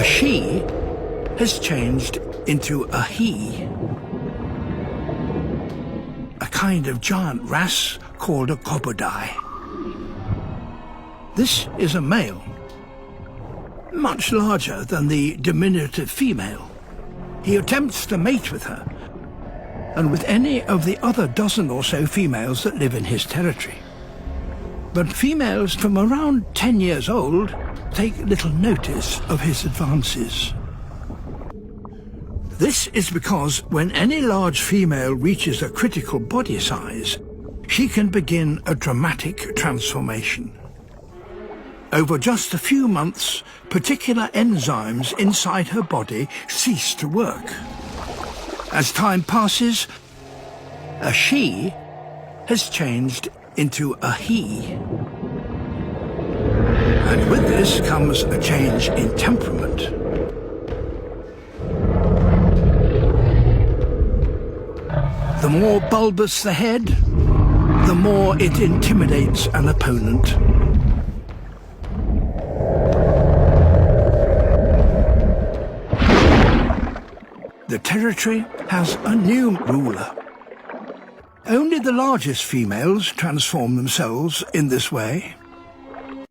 A she has changed into a he, a kind of giant wrasse called a cobodai. This is a male, much larger than the diminutive female. He attempts to mate with her, and with any of the other dozen or so females that live in his territory. But females from around 10 years old take little notice of his advances. This is because when any large female reaches a critical body size, she can begin a dramatic transformation. Over just a few months, particular enzymes inside her body cease to work. As time passes, a she has changed into a he. And with this comes a change in temperament. The more bulbous the head, the more it intimidates an opponent. The territory has a new ruler. Only the largest females transform themselves in this way.